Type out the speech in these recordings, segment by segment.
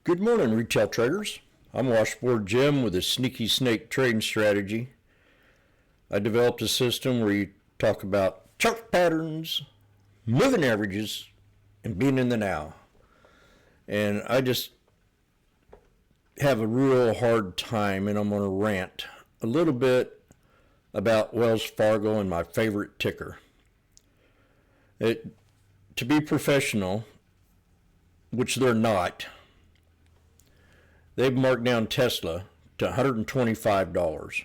Good morning, retail traders. I'm Washboard Jim with a sneaky snake trading strategy. I developed a system where you talk about chart patterns, moving averages, and being in the now. And I just have a real hard time, and I'm going to rant a little bit about Wells Fargo and my favorite ticker. To be professional, which they're not, they've marked down Tesla to $125.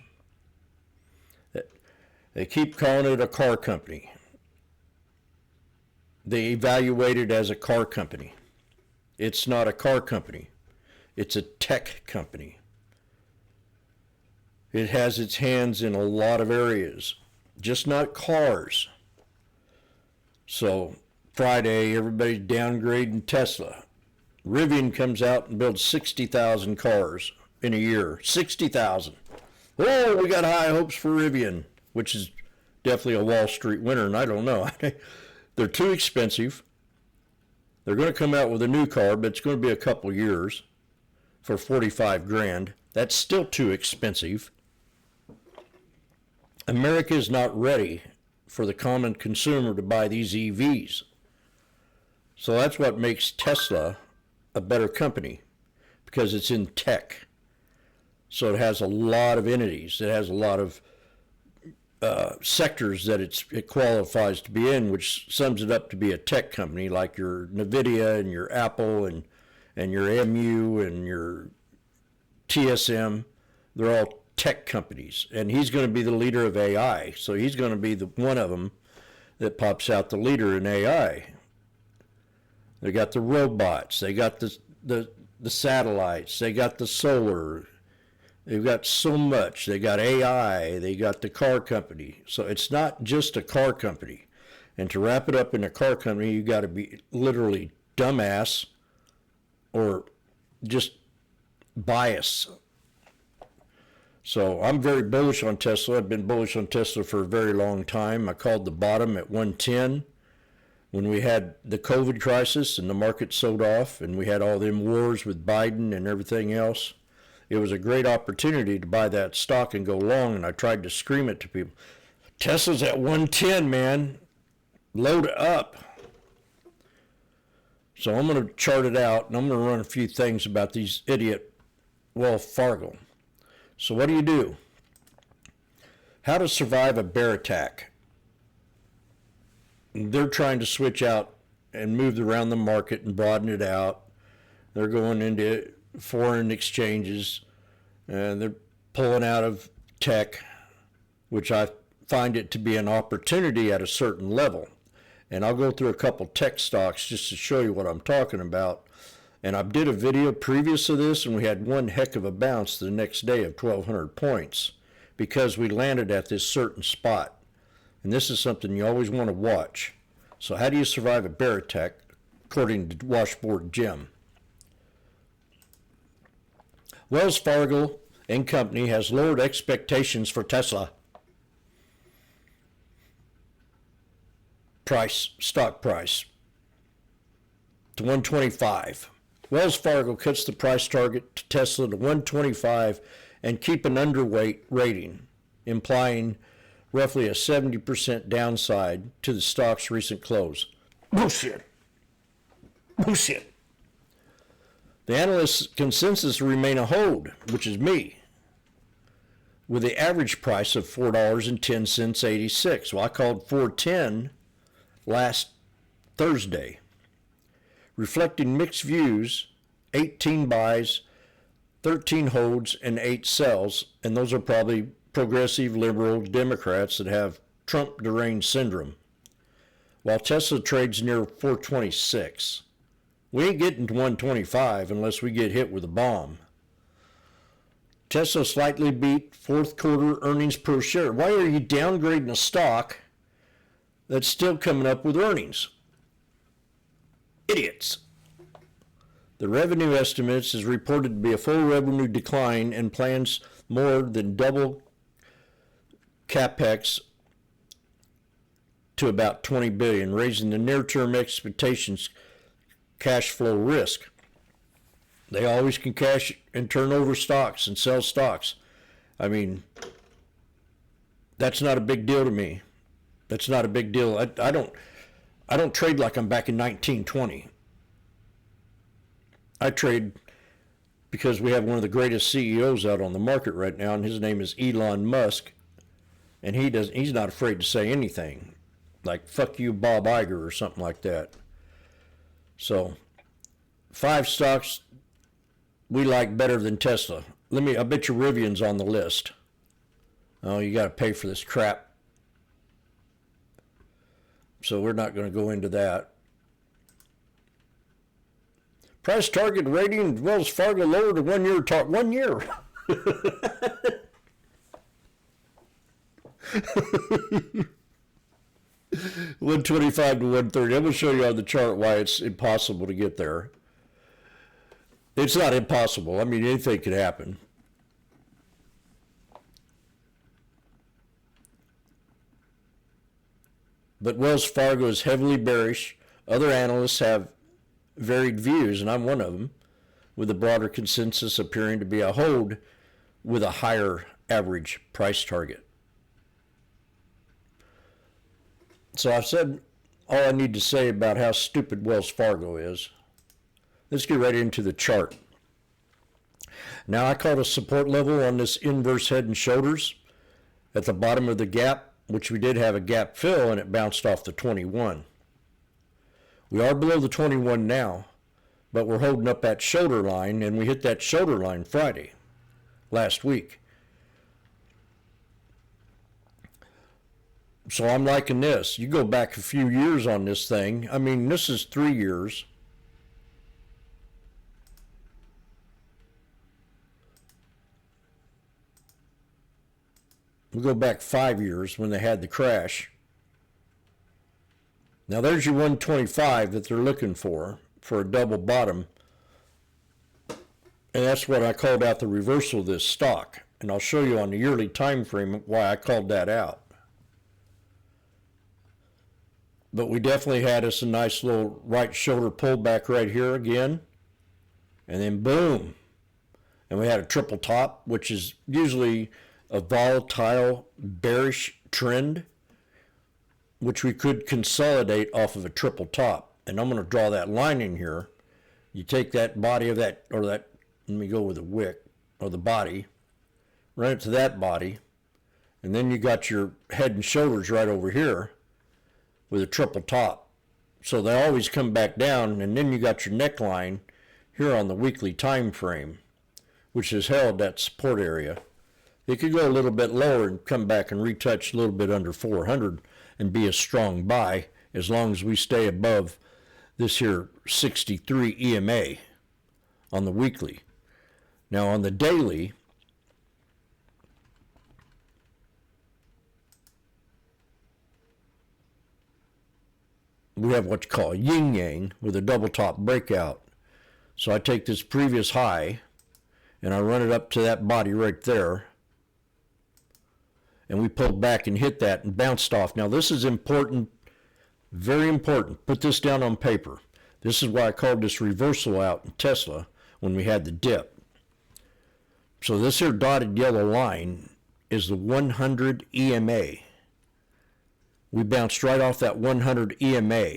They keep calling it a car company. They evaluate it as a car company. It's not a car company. It's a tech company. It has its hands in a lot of areas, just not cars. So Friday, everybody's downgrading Tesla. Rivian comes out and builds 60,000 cars in a year. 60,000. Oh, we got high hopes for Rivian, which is definitely a Wall Street winner, and I don't know. They're too expensive. They're going to come out with a new car, but it's going to be a couple years for 45 grand. That's still too expensive. America is not ready for the common consumer to buy these EVs. So that's what makes Tesla a better company, because it's in tech. So it has a lot of entities. It has a lot of sectors that it qualifies to be in, which sums it up to be a tech company, like your NVIDIA and your Apple and your MU and your TSM. They're all tech companies. And he's going to be the leader of AI. So he's going to be one of them that pops out the leader in AI. They got the robots. They got the satellites. They got the solar. They've got so much. They got AI. They got the car company. So it's not just a car company. And to wrap it up in a car company, you got to be literally dumbass or just biased. So I'm very bullish on Tesla. I've been bullish on Tesla for a very long time. I called the bottom at 110 when we had the COVID crisis and the market sold off and we had all them wars with Biden and everything else. It was a great opportunity to buy that stock and go long, and I tried to scream it to people. Tesla's at 110, man. Load up. So I'm going to chart it out, and I'm going to run a few things about these idiot Wells Fargo. So what do? How to survive a bear attack. They're trying to switch out and move around the market and broaden it out. They're going into foreign exchanges, and they're pulling out of tech, which I find it to be an opportunity at a certain level. And I'll go through a couple tech stocks just to show you what I'm talking about. And I did a video previous to this, and we had one heck of a bounce the next day of 1,200 points because we landed at this certain spot. And this is something you always want to watch. So how do you survive a bear attack, according to Washboard Jim? Wells Fargo and Company has lowered expectations for Tesla. Stock price to 125. Wells Fargo cuts the price target to Tesla to 125 and keep an underweight rating, implying roughly a 70% downside to the stock's recent close. Bullshit. The analyst consensus remain a hold, which is me, with the average price of $4.10.86. Well, I called 410 last Thursday. Reflecting mixed views, 18 buys, 13 holds, and 8 sells, and those are probably progressive liberal Democrats that have Trump deranged syndrome. While Tesla trades near 426. We ain't getting to 125 unless we get hit with a bomb. Tesla slightly beat fourth quarter earnings per share. Why are you downgrading a stock that's still coming up with earnings? Idiots. The revenue estimates is reported to be a full revenue decline and plans more than double capex to about $20 billion, raising the near-term expectations cash flow risk. They always can cash and turn over stocks and sell stocks. I mean, that's not a big deal to me. That's not a big deal. I don't trade like I'm back in 1920. I trade because we have one of the greatest CEOs out on the market right now, and his name is Elon Musk, and he's not afraid to say anything, like "fuck you, Bob Iger" or something like that. So, 5 stocks we like better than Tesla. I bet you Rivian's on the list. Oh, you got to pay for this crap. So we're not going to go into that. Price target rating, Wells Fargo lowered to 1 year. 1 year. 125 to 130. I'm going to show you on the chart why it's impossible to get there. It's not impossible. I mean, anything could happen. But Wells Fargo is heavily bearish. Other analysts have varied views, and I'm one of them, with the broader consensus appearing to be a hold with a higher average price target. So I've said all I need to say about how stupid Wells Fargo is. Let's get right into the chart. Now, I caught a support level on this inverse head and shoulders at the bottom of the gap, which we did have a gap fill, and it bounced off the 21. We are below the 21 now, but we're holding up that shoulder line, and we hit that shoulder line Friday last week. So I'm liking this. You go back a few years on this thing. I mean, this is 3 years. We go back 5 years when they had the crash. Now there's your 125 that they're looking for a double bottom. And that's what I called out the reversal of this stock. And I'll show you on the yearly time frame why I called that out. But we definitely had us a nice little right shoulder pullback right here again. And then boom. And we had a triple top, which is usually a volatile bearish trend, which we could consolidate off of a triple top. And I'm going to draw that line in here. You take that body of that, or that, let me go with the wick, or the body, run it to that body, and then you got your head and shoulders right over here with a triple top. So they always come back down, and then you got your neckline here on the weekly time frame, which has held that support area. It could go a little bit lower and come back and retouch a little bit under 400 and be a strong buy as long as we stay above this here 63 EMA on the weekly. Now on the daily, we have what you call a yin-yang with a double top breakout. So I take this previous high and I run it up to that body right there. And we pulled back and hit that and bounced off. Now this is important, very important. Put this down on paper. This is why I called this reversal out in Tesla when we had the dip. So this here dotted yellow line is the 100 EMA. We bounced right off that 100 EMA.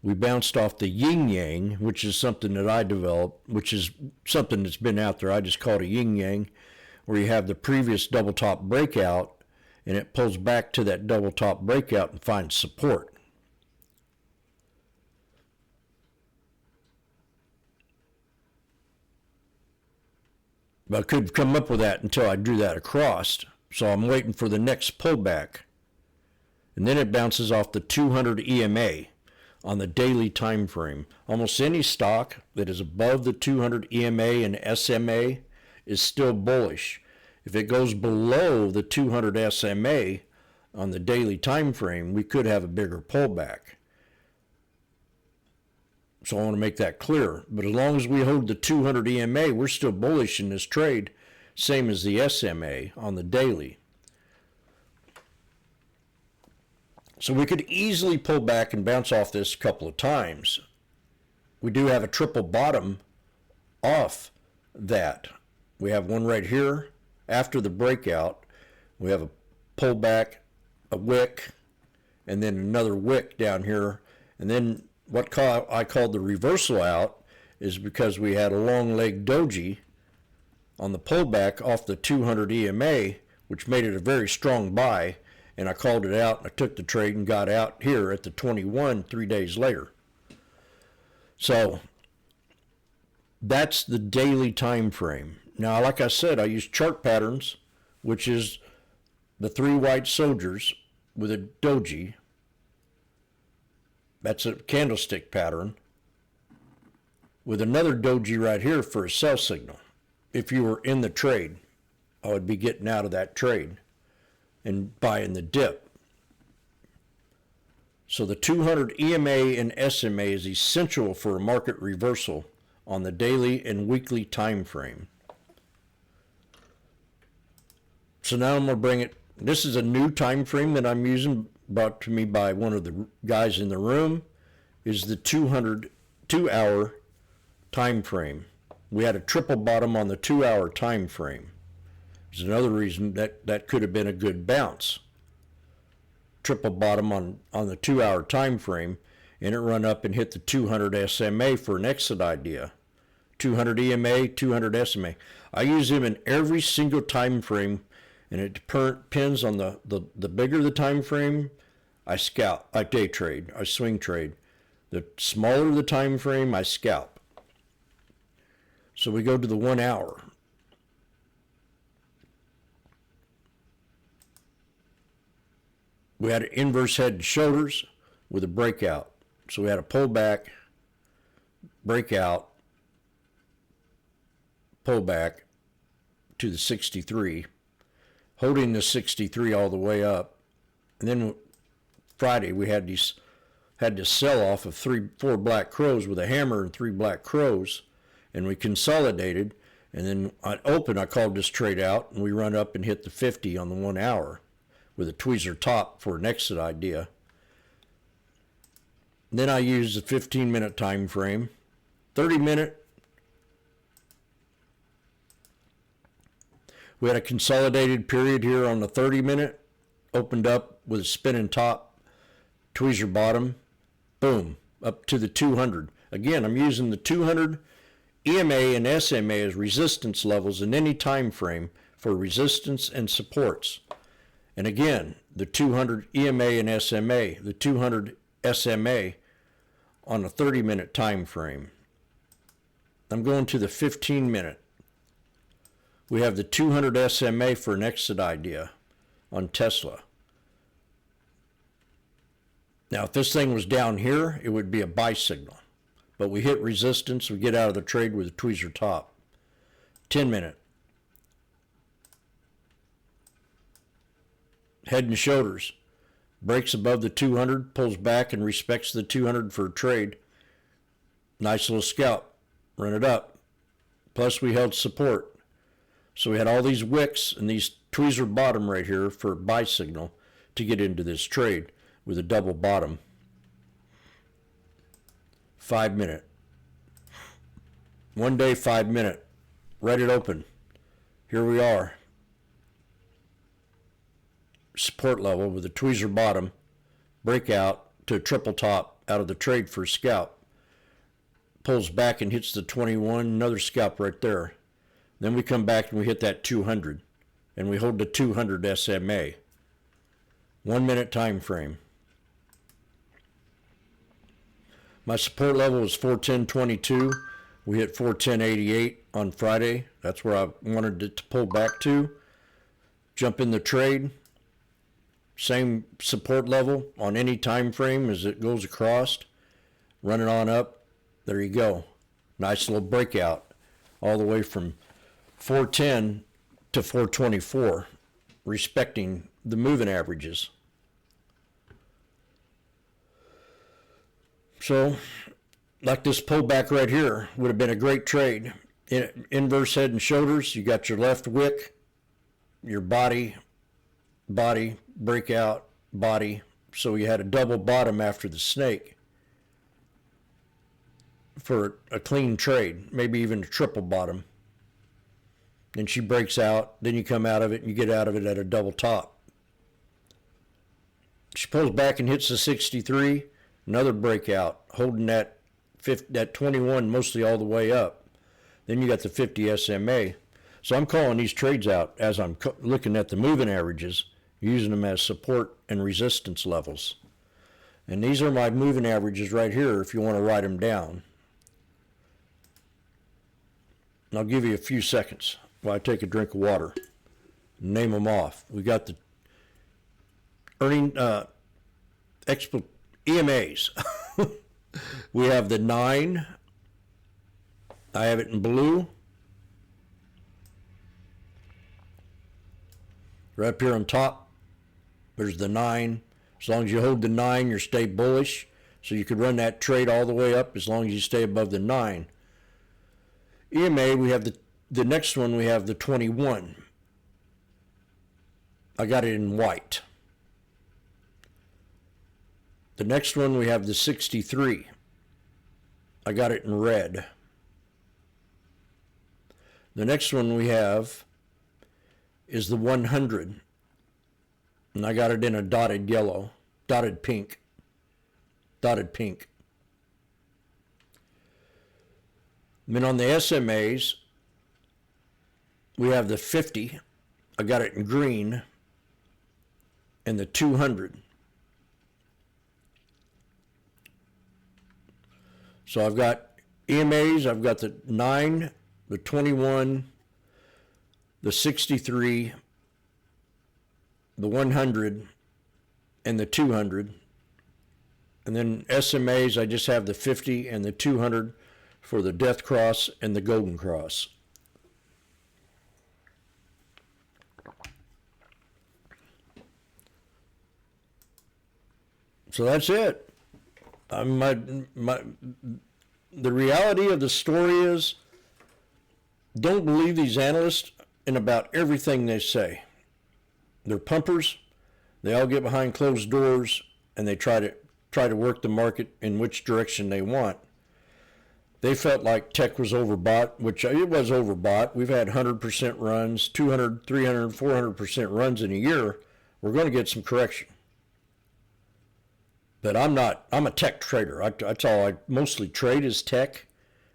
We bounced off the yin-yang, which is something that I developed, which is something that's been out there. I just call it a yin-yang, where you have the previous double top breakout and it pulls back to that double top breakout and finds support. But I couldn't come up with that until I drew that across. So I'm waiting for the next pullback. And then it bounces off the 200 EMA on the daily time frame. Almost any stock that is above the 200 EMA and SMA is still bullish. If it goes below the 200 SMA on the daily time frame, we could have a bigger pullback. So I want to make that clear. But as long as we hold the 200 EMA, we're still bullish in this trade, same as the SMA on the daily. So we could easily pull back and bounce off this a couple of times. We do have a triple bottom off that. We have one right here after the breakout. We have a pullback, a wick, and then another wick down here. And then what I called the reversal out is because we had a long leg doji on the pullback off the 200 EMA, which made it a very strong buy, and I called it out. I took the trade and got out here at the 21 3 days later. So that's the daily time frame. Now, like I said, I use chart patterns, which is the 3 white soldiers with a doji. That's a candlestick pattern with another doji right here for a sell signal. If you were in the trade, I would be getting out of that trade and buying the dip. So the 200 EMA and SMA is essential for a market reversal on the daily and weekly time frame. So now I'm going to bring it. This is a new time frame that I'm using, brought to me by one of the guys in the room, is the 2-hour time frame. We had a triple bottom on the 2-hour time frame. There's another reason that could have been a good bounce. Triple bottom on the 2-hour time frame, and it run up and hit the 200 SMA for an exit idea. 200 EMA, 200 SMA. I use them in every single time frame, and it depends on the bigger the time frame, I scalp, I day trade, I swing trade. The smaller the time frame, I scalp. So we go to the 1 hour. We had an inverse head and shoulders with a breakout. So we had a pullback, breakout, pullback to the 63, holding the 63 all the way up. And then Friday we had this sell off of 4 black crows with a hammer and 3 black crows, and we consolidated. And then on open, I called this trade out, and we run up and hit the 50 on the 1 hour with a tweezer top for an exit idea. And then I used the 15-minute time frame, 30-minute. We had a consolidated period here on the 30-minute, opened up with a spinning top, tweezer bottom, boom, up to the 200. Again, I'm using the 200 EMA and SMA as resistance levels in any time frame for resistance and supports. And again, the 200 EMA and SMA, the 200 SMA on a 30-minute time frame. I'm going to the 15-minute. We have the 200 SMA for an exit idea on Tesla. Now, if this thing was down here, it would be a buy signal. But we hit resistance, we get out of the trade with a tweezer top. 10-minute. Head and shoulders. Breaks above the 200, pulls back and respects the 200 for a trade. Nice little scalp. Run it up. Plus we held support. So we had all these wicks and these tweezer bottom right here for a buy signal to get into this trade with a double bottom. 5-minute. 1 day, 5-minute. Right it open. Here we are. Support level with a tweezer bottom. Breakout to a triple top out of the trade for a scalp. Pulls back and hits the 21. Another scalp right there. Then we come back and we hit that 200. And we hold the 200 SMA. 1 minute time frame. My support level was 410.22. We hit 410.88 on Friday. That's where I wanted it to pull back to. Jump in the trade. Same support level on any time frame as it goes across. Run it on up. There you go. Nice little breakout. All the way from 410 to 424, respecting the moving averages. So, like this pullback right here would have been a great trade. Inverse head and shoulders, you got your left wick, your body, breakout, body. So you had a double bottom after the snake. for a clean trade, maybe even a triple bottom. Then she breaks out, then you come out of it and you get out of it at a double top. She pulls back and hits the 63, another breakout, holding that 21 mostly all the way up. Then you got the 50 SMA. So I'm calling these trades out as I'm looking at the moving averages, using them as support and resistance levels. And these are my moving averages right here if you want to write them down. And I'll give you a few seconds while I take a drink of water. Name them off. We got the EMAs. We have the 9. I have it in blue. Right up here on top, there's the 9. As long as you hold the 9, you stay bullish. So you could run that trade all the way up as long as you stay above the 9. EMA, we have the next one, we have the 21. I got it in white. The next one, we have the 63. I got it in red. The next one we have is the 100. And I got it in a dotted yellow, dotted pink. And then on the SMAs, we have the 50. I got it in green. And the 200. So I've got EMAs, I've got the 9, the 21, the 63, the 100, and the 200. And then SMAs, I just have the 50 and the 200 for the Death Cross and the Golden Cross. So that's it. The reality of the story is, don't believe these analysts in about everything they say. They're pumpers. They all get behind closed doors and they try to work the market in which direction they want. They felt like tech was overbought, which it was overbought. We've had 100% runs, 200, 300, 400% runs in a year. We're going to get some correction. But I'm a tech trader. That's all I mostly trade is tech.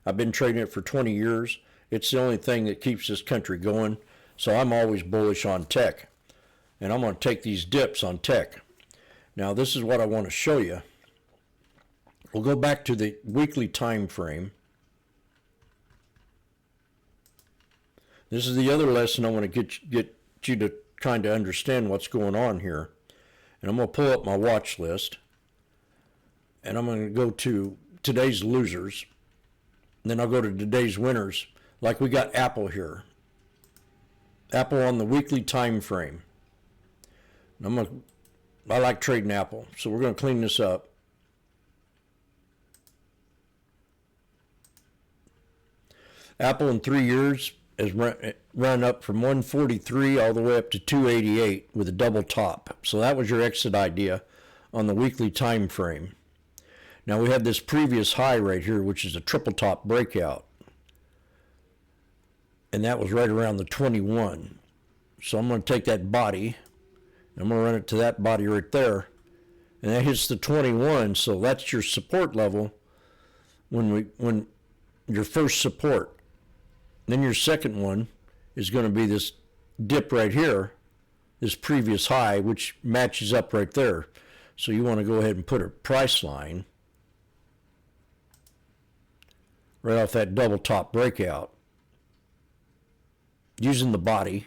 I've been trading it for 20 years. It's the only thing that keeps this country going. So I'm always bullish on tech. And I'm going to take these dips on tech. Now this is what I want to show you. We'll go back to the weekly time frame. This is the other lesson I want to get you to kind of understand what's going on here. And I'm going to pull up my watch list. And I'm going to go to today's losers. And then I'll go to today's winners. Like we got Apple here. Apple on the weekly time frame. And I like trading Apple. So we're going to clean this up. Apple in 3 years has run up from 143 all the way up to 288 with a double top. So that was your exit idea on the weekly time frame. Now we have this previous high right here, which is a triple top breakout. And that was right around the 21. So I'm going to take that body, and I'm going to run it to that body right there. And that hits the 21, so that's your support level when your first support. Then your second one is going to be this dip right here, this previous high, which matches up right there. So you want to go ahead and put a price line right off that double top breakout using the body.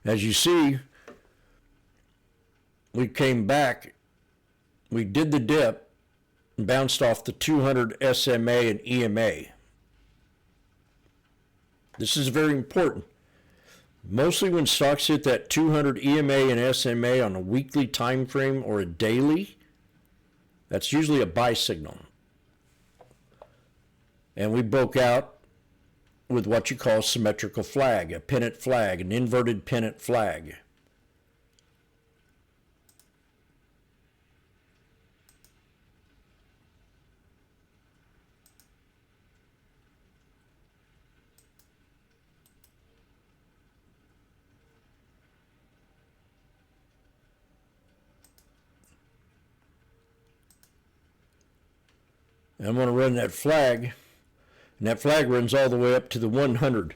As you see, we came back, we did the dip and bounced off the 200 SMA and EMA. This is very important. Mostly when stocks hit that 200 EMA and SMA on a weekly time frame or a daily, that's usually a buy signal. And we broke out with what you call symmetrical flag, a pennant flag, an inverted pennant flag. And I'm going to run that flag, and that flag runs all the way up to the 100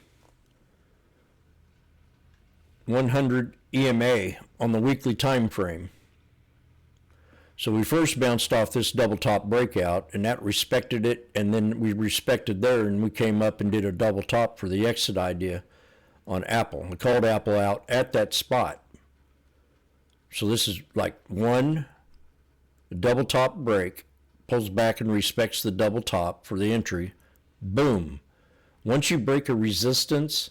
EMA on the weekly time frame. So we first bounced off this double top breakout, and that respected it, and then we respected there, and we came up and did a double top for the exit idea on Apple. We called Apple out at that spot. So this is like one, a double top break, pulls back and respects the double top for the entry. Boom. Once you break a resistance,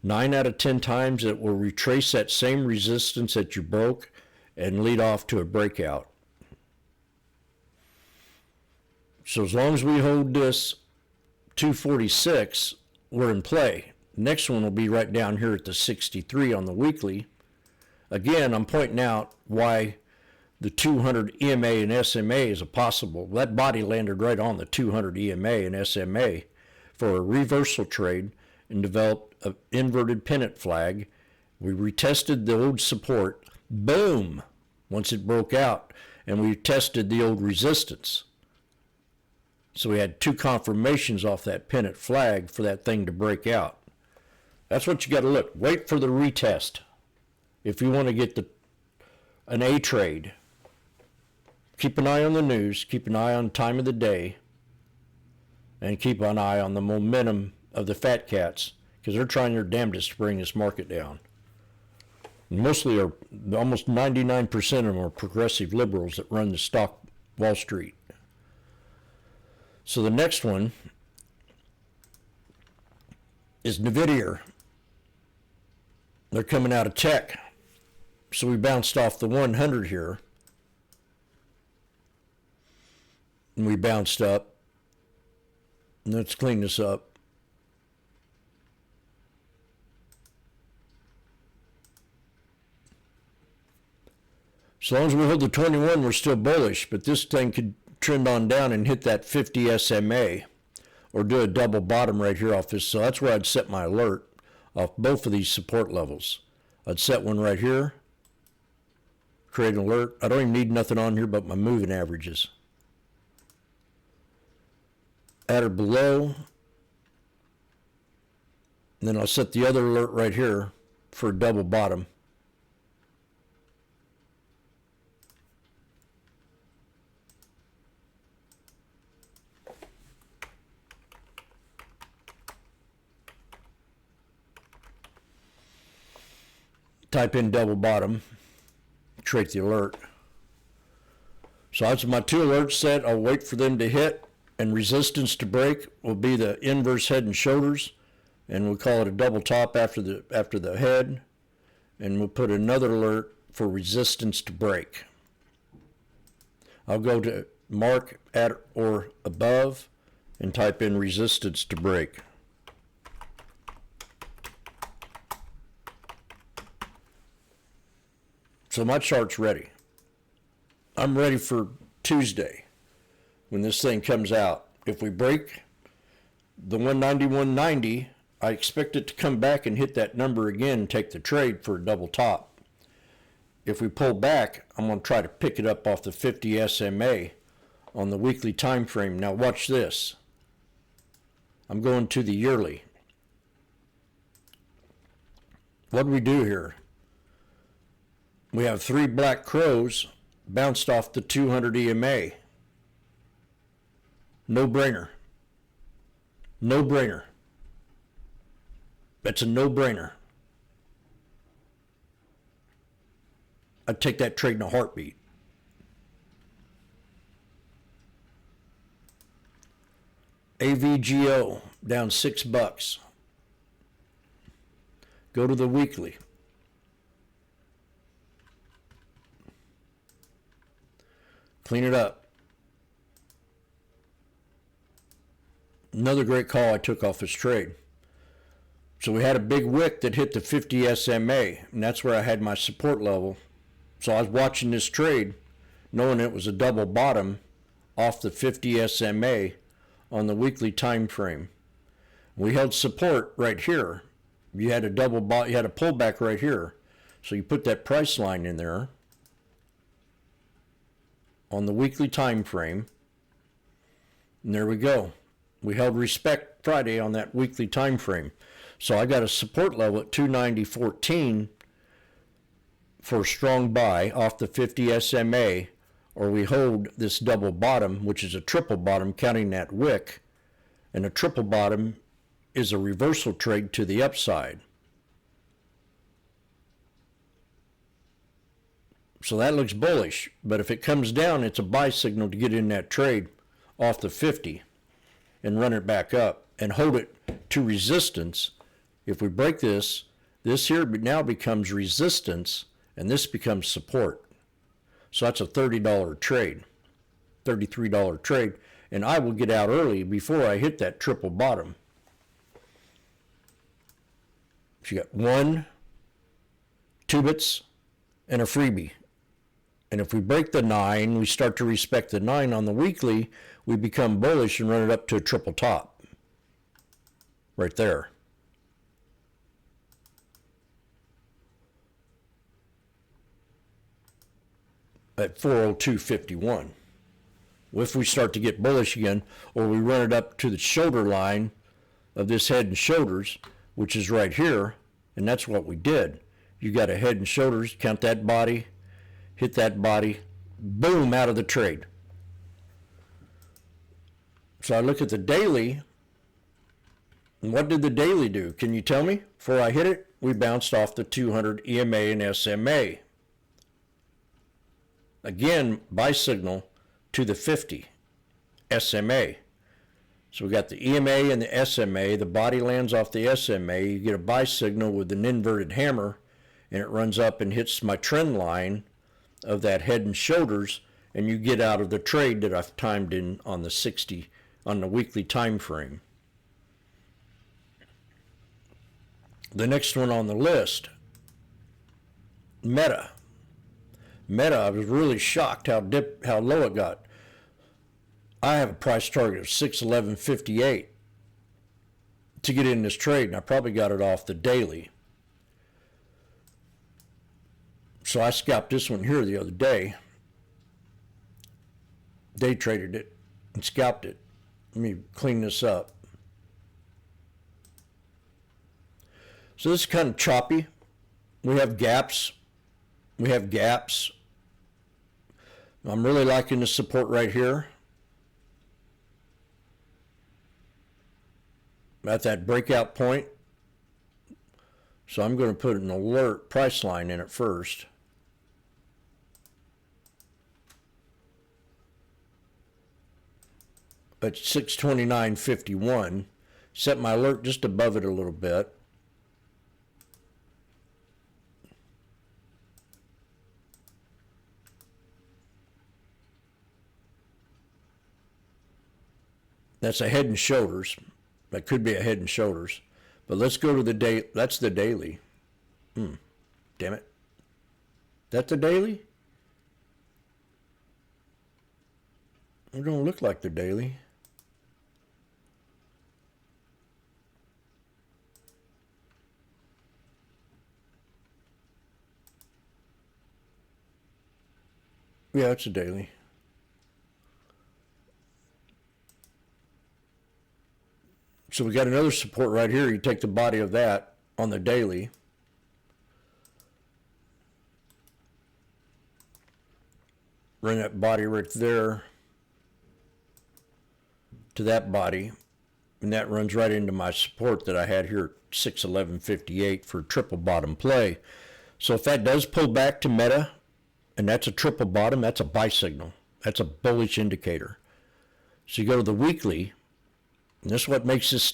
9 out of 10 times it will retrace that same resistance that you broke and lead off to a breakout. So as long as we hold this 246, we're in play. Next one will be right down here at the 63 on the weekly. Again, I'm pointing out why the 200 EMA and SMA is a possible. That body landed right on the 200 EMA and SMA for a reversal trade and developed an inverted pennant flag. We retested the old support. Boom! Once it broke out, and we tested the old resistance. So we had 2 confirmations off that pennant flag for that thing to break out. That's what you got to look. Wait for the retest. If you want to get an A trade, keep an eye on the news, keep an eye on time of the day, and keep an eye on the momentum of the fat cats, because they're trying their damnedest to bring this market down. Mostly, almost 99% of them are progressive liberals that run the stock Wall Street. So the next one is Nvidia. They're coming out of tech. So we bounced off the 100 here. And we bounced up. Let's clean this up. As long as we hold the 21, we're still bullish, but this thing could trend on down and hit that 50 SMA or do a double bottom right here off this. So that's where I'd set my alert off both of these support levels. I'd set one right here, create an alert. I don't even need nothing on here but my moving averages. At or below, and then I'll set the other alert right here for a double bottom. Type in double bottom, create the alert. So that's my 2 alerts set. I'll wait for them to hit, and resistance to break will be the inverse head and shoulders, and we'll call it a double top after the head, and we'll put another alert for resistance to break. I'll go to mark at or above and type in resistance to break. So my chart's ready. I'm ready for Tuesday when this thing comes out. If we break the 191.90, I expect it to come back and hit that number again and take the trade for a double top. If we pull back, I'm going to try to pick it up off the 50 SMA on the weekly time frame. Now watch this. I'm going to the yearly. What do we do here? We have 3 black crows bounced off the 200 EMA. No brainer. No brainer. That's a no-brainer. I'd take that trade in a heartbeat. AVGO down $6. Go to the weekly. Clean it up. Another great call I took off this trade. So we had a big wick that hit the 50 SMA, and that's where I had my support level. So I was watching this trade, knowing it was a double bottom off the 50 SMA on the weekly time frame. We held support right here. You had a you had a pullback right here. So you put that price line in there on the weekly time frame. And there we go. We held respect Friday on that weekly time frame. So I got a support level at 290.14 for a strong buy off the 50 SMA, or we hold this double bottom, which is a triple bottom counting that wick. And a triple bottom is a reversal trade to the upside. So that looks bullish, but if it comes down, it's a buy signal to get in that trade off the 50 and run it back up and hold it to resistance. If we break this here now becomes resistance, and this becomes support. So that's a $30 trade, $33 trade, and I will get out early before I hit that triple bottom. So you got 1, 2 bits, and a freebie. And if we break the 9, we start to respect the 9 on the weekly, we become bullish and run it up to a triple top. Right there. At 402.51. If we start to get bullish again, or we run it up to the shoulder line of this head and shoulders, which is right here, and that's what we did. You got a head and shoulders, count that body, hit that body, boom, out of the trade. So I look at the daily, and what did the daily do? Can you tell me? Before I hit it, we bounced off the 200 EMA and SMA. Again, buy signal to the 50 SMA. So we got the EMA and the SMA. The body lands off the SMA. You get a buy signal with an inverted hammer, and it runs up and hits my trend line of that head and shoulders, and you get out of the trade that I've timed in on the 60 on the weekly time frame. The next one on the list, Meta. Meta, I was really shocked how low it got. I have a price target of 611.58 to get in this trade, and I probably got it off the daily. So I scalped this one here the other day. Day traded it and scalped it. Let me clean this up. So this is kind of choppy. We have gaps. I'm really liking the support right here. At that breakout point. So I'm going to put an alert price line in it first. At 629.51. Set my alert just above it a little bit. That's a head and shoulders. That could be a head and shoulders. But let's go to the day. That's the daily. Damn it. That's the daily? It don't look like the daily. Yeah, it's a daily. So we got another support right here. You take the body of that on the daily. Bring that body right there to that body. And that runs right into my support that I had here at 611.58 for triple bottom play. So if that does pull back to Meta, and that's a triple bottom, that's a buy signal. That's a bullish indicator. So you go to the weekly. And this is what makes this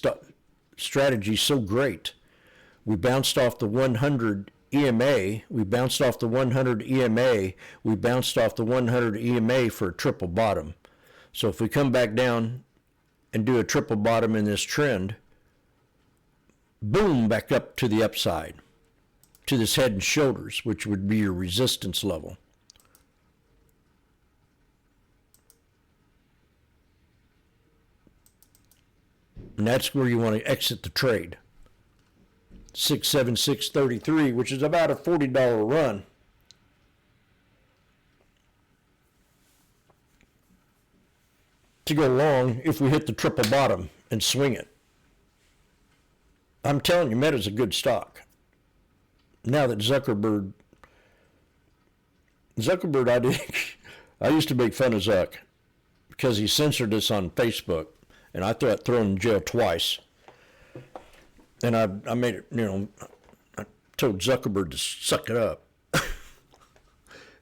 strategy so great. We bounced off the 100 EMA. We bounced off the 100 EMA. We bounced off the 100 EMA for a triple bottom. So if we come back down and do a triple bottom in this trend, boom, back up to the upside, to this head and shoulders, which would be your resistance level. And that's where you want to exit the trade. 676.33, which is about a $40 run. to go long if we hit the triple bottom and swing it. I'm telling you, Meta's a good stock. Now that Zuckerberg, I used to make fun of Zuck because he censored us on Facebook, and I got thrown in jail twice. And I made it, I told Zuckerberg to suck it up.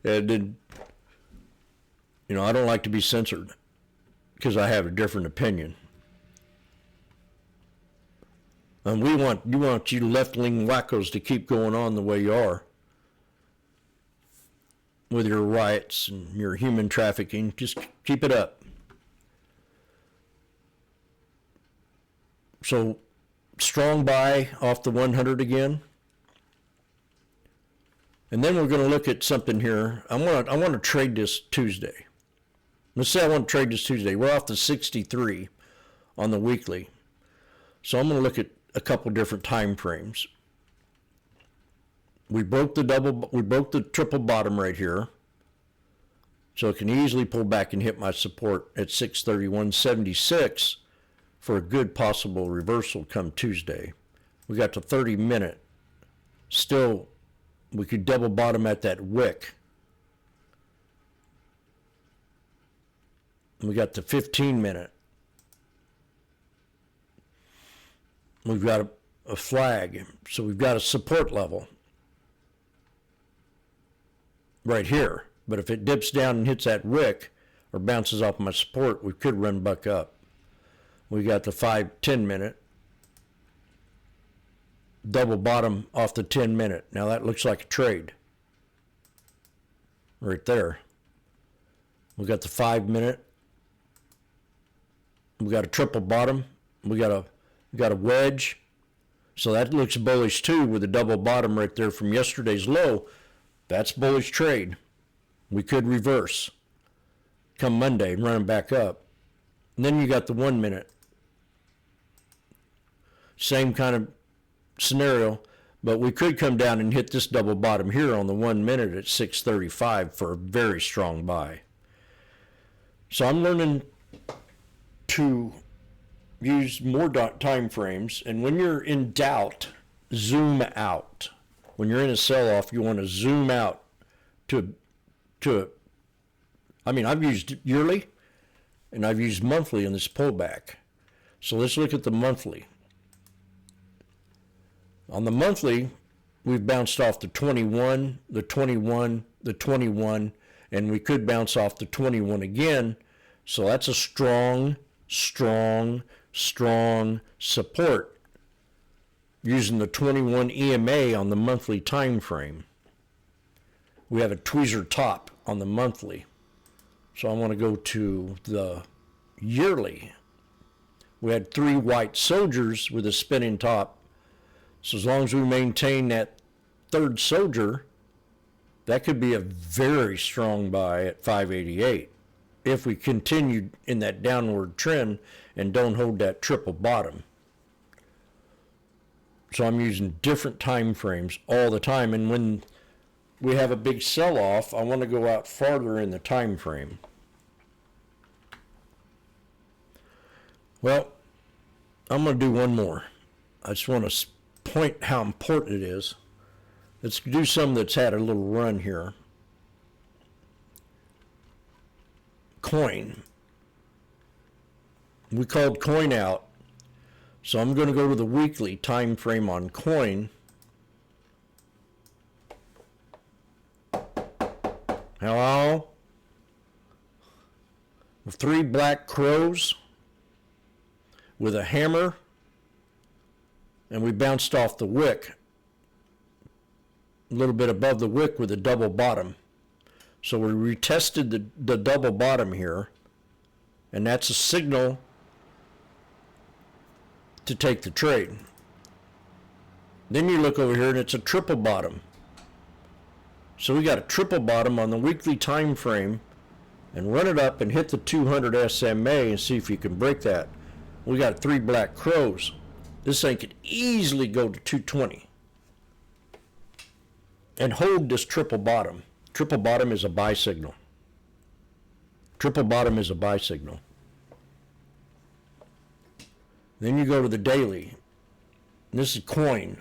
And then, I don't like to be censored because I have a different opinion. And you want you left-wing wackos to keep going on the way you are with your riots and your human trafficking. Just keep it up. So, strong buy off the 100 again. And then we're going to look at something here. I want to trade this Tuesday. Let's say I want to trade this Tuesday. We're off the 63 on the weekly. So I'm going to look at a couple different time frames. We broke the triple bottom right here. So it can easily pull back and hit my support at 631.76 for a good possible reversal come Tuesday. We got the 30-minute. Still, we could double bottom at that wick. We got the 15-minute. We've got a flag, so we've got a support level right here. But if it dips down and hits that wick or bounces off my support, we could run back up. We got the 5-10 minute. Double bottom off the 10-minute. Now that looks like a trade right there. We got the 5-minute. We got a triple bottom. We got a wedge. So that looks bullish too with a double bottom right there from yesterday's low. That's bullish trade. We could reverse come Monday and run them back up. And then you got the 1 minute. Same kind of scenario, but we could come down and hit this double bottom here on the 1 minute at 635 for a very strong buy. So I'm learning to use more time frames, and when you're in doubt, zoom out. When you're in a sell-off, you want to zoom out to I've used yearly and I've used monthly in this pullback. So let's look at the monthly. On the monthly, we've bounced off the 21, the 21, the 21, and we could bounce off the 21 again. So that's a strong support using the 21 EMA on the monthly time frame. We have a tweezer top on the monthly. So I want to go to the yearly. We had 3 white soldiers with a spinning top. So as long as we maintain that third soldier, that could be a very strong buy at 588 if we continue in that downward trend and don't hold that triple bottom. So I'm using different time frames all the time, and when we have a big sell-off, I want to go out farther in the time frame. Well, I'm going to do one more. I just want to point how important it is. Let's do some that's had a little run here. Coin. We called coin out. So I'm going to go to the weekly time frame on coin. Hello? 3 black crows with a hammer, and we bounced off the wick a little bit above the wick with a double bottom. So we retested the double bottom here, and that's a signal to take the trade. Then you look over here and it's a triple bottom. So we got a triple bottom on the weekly time frame, and run it up and hit the 200 SMA and see if you can break that. We got 3 black crows. This thing could easily go to 220 and hold this triple bottom. Triple bottom is a buy signal. Triple bottom is a buy signal. Then you go to the daily. This is coin.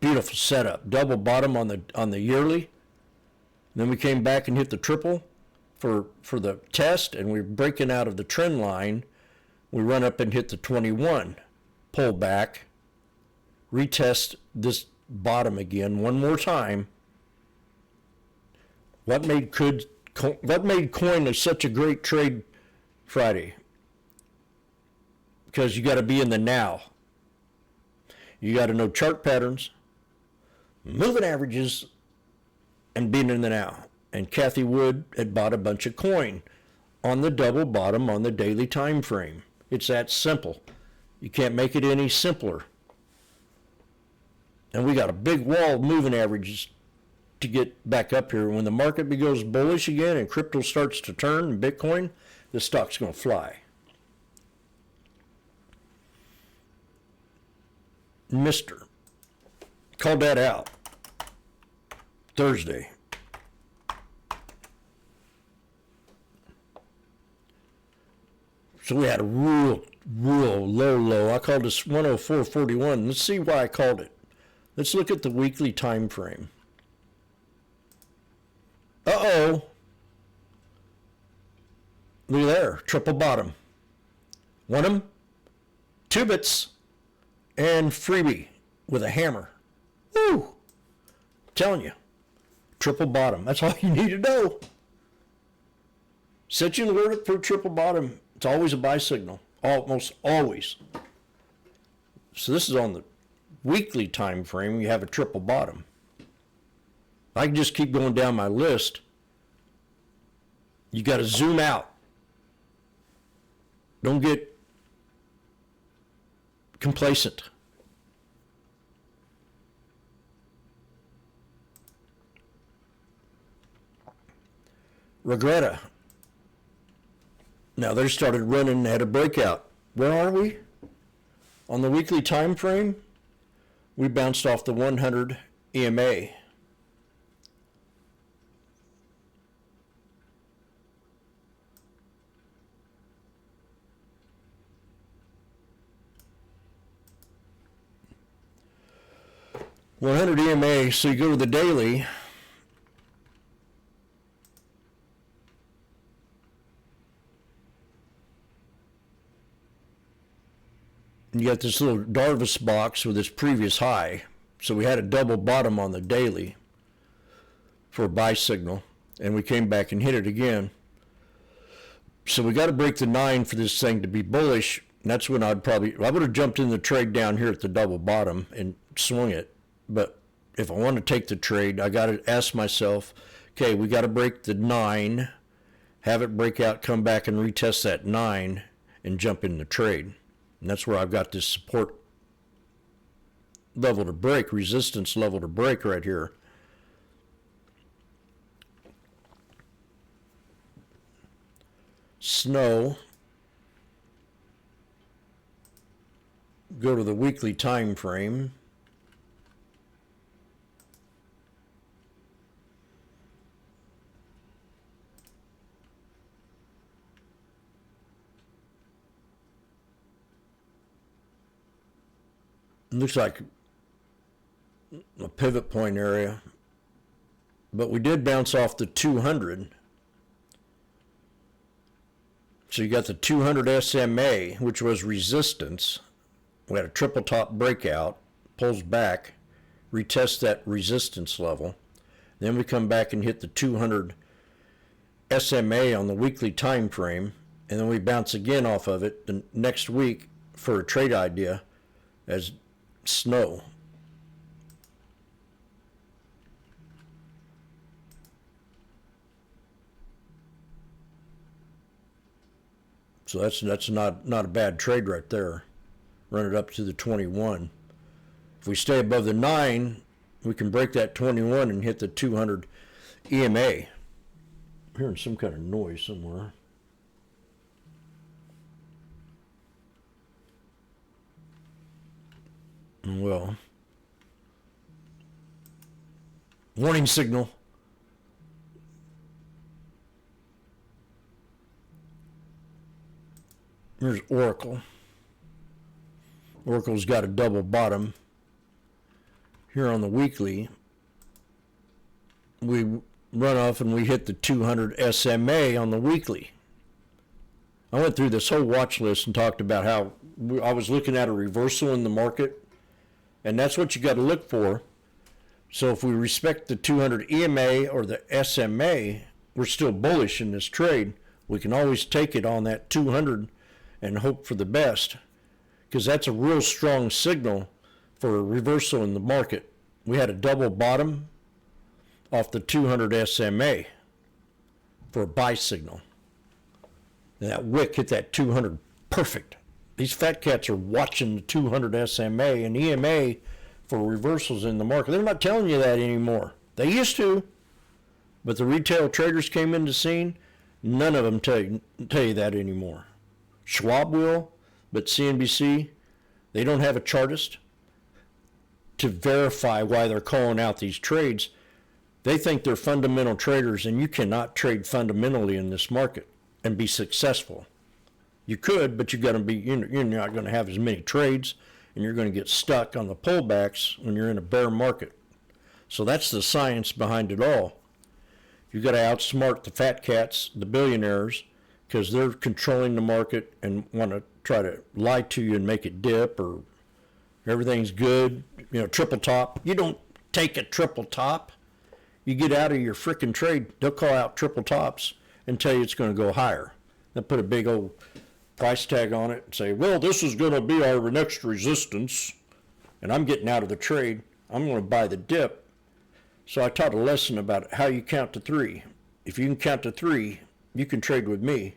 Beautiful setup. Double bottom on the yearly. Then we came back and hit the triple for the test, and we're breaking out of the trend line. We run up and hit the 21. Pull back. Retest this bottom again one more time. What made coin such a great trade Friday? Because you got to be in the now. You got to know chart patterns, moving averages, and being in the now. And Kathy Wood had bought a bunch of coin on the double bottom on the daily time frame. It's that simple. You can't make it any simpler. And we got a big wall of moving averages to get back up here. When the market goes bullish again and crypto starts to turn and Bitcoin, the stock's going to fly. Mister. Called that out Thursday. So we had a real low. I called this 104.41. Let's see why I called it. Let's look at the weekly time frame. Uh-oh. Look at there. Triple bottom. Want 'em? 2 bits. And freebie with a hammer. Woo! Telling you. Triple bottom. That's all you need to know. Set you an alert for triple bottom. It's always a buy signal. Almost always. So this is on the weekly time frame. You have a triple bottom. I can just keep going down my list. You got to zoom out. Don't get complacent. Regretta. Now they started running, had a breakout. Where are we? On the weekly time frame, we bounced off the 100 EMA. EMA, so you go to the daily. And you got this little Darvis box with its previous high. So we had a double bottom on the daily for a buy signal. And we came back and hit it again. So we got to break the 9 for this thing to be bullish. And that's when I would have jumped in the trade down here at the double bottom and swung it. But if I want to take the trade, I got to ask myself, okay, we got to break the 9, have it break out, come back and retest that 9 and jump in the trade. And that's where I've got this support level to break, resistance level to break right here. Snow. Go to the weekly time frame. Looks like a pivot point area, but we did bounce off the 200. So you got the 200 SMA, which was resistance. We had a triple top breakout, pulls back, retest that resistance level. Then we come back and hit the 200 SMA on the weekly time frame, and then we bounce again off of it the next week for a trade idea as snow. So that's not a bad trade right there. Run it up to the 21. If we stay above the 9, we can break that 21 and hit the 200 EMA. I'm hearing some kind of noise somewhere. Well, warning signal. Here's Oracle. Oracle's got a double bottom. Here on the weekly, we run off and we hit the 200 SMA on the weekly. I went through this whole watch list and talked about how I was looking at a reversal in the market, and that's what you got to look for. So if we respect the 200 EMA or the SMA, we're still bullish in this trade. We can always take it on that 200 and hope for the best, because that's a real strong signal for a reversal in the market. We had a double bottom off the 200 SMA for a buy signal. And that wick hit that 200 perfect. These fat cats are watching the 200 SMA and EMA for reversals in the market. They're not telling you that anymore. They used to, but the retail traders came into scene. None of them tell you that anymore. Schwab will, but CNBC, they don't have a chartist to verify why they're calling out these trades. They think they're fundamental traders, and you cannot trade fundamentally in this market and be successful. You could, but you're not going to have as many trades, and you're going to get stuck on the pullbacks when you're in a bear market. So that's the science behind it all. You've got to outsmart the fat cats, the billionaires, because they're controlling the market and want to try to lie to you and make it dip, or everything's good, triple top. You don't take a triple top. You get out of your frickin' trade, they'll call out triple tops and tell you it's going to go higher. They'll put a big old price tag on it and say, well, this is going to be our next resistance, and I'm getting out of the trade. I'm going to buy the dip. So I taught a lesson about how you count to 3. If you can count to 3, you can trade with me.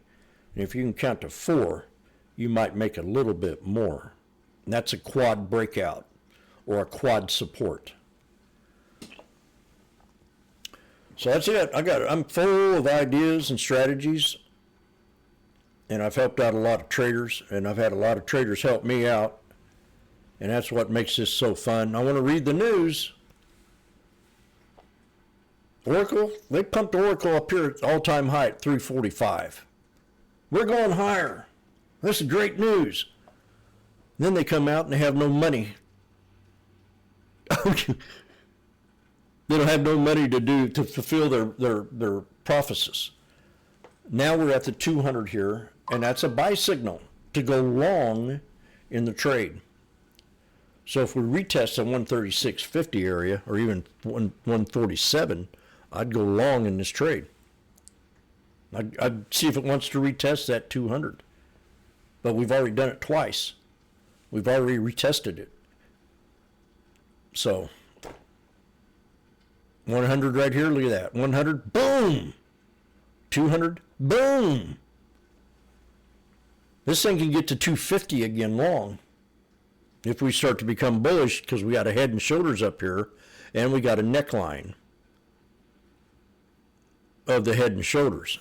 And if you can count to 4, you might make a little bit more. And that's a quad breakout or a quad support. So that's it. I'm full of ideas and strategies, and I've helped out a lot of traders, and I've had a lot of traders help me out, and that's what makes this so fun. I want to read the news. Oracle, they pumped Oracle up here at all-time high at 345. We're going higher. This is great news. Then they come out and they have no money. They don't have no money to fulfill their prophecies. Now we're at the 200 here, and that's a buy signal to go long in the trade. So if we retest the 136.50 area, or even 147, I'd go long in this trade. I'd see if it wants to retest that 200. But we've already done it twice. We've already retested it. So 100 right here, look at that. 100, boom. 200, boom. This thing can get to 250 again long if we start to become bullish, because we got a head and shoulders up here and we got a neckline of the head and shoulders.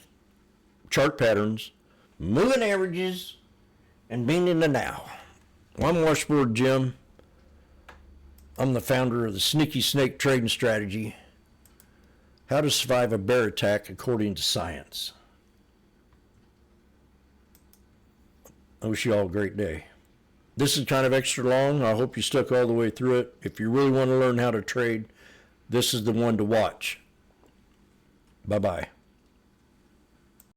Chart patterns, moving averages, and being in the now. I'm Washboard Jim. I'm the founder of the Sneaky Snake Trading Strategy. How to survive a bear attack according to science. I wish you all a great day. This is kind of extra long. I hope you stuck all the way through it. If you really want to learn how to trade, this is the one to watch. Bye-bye.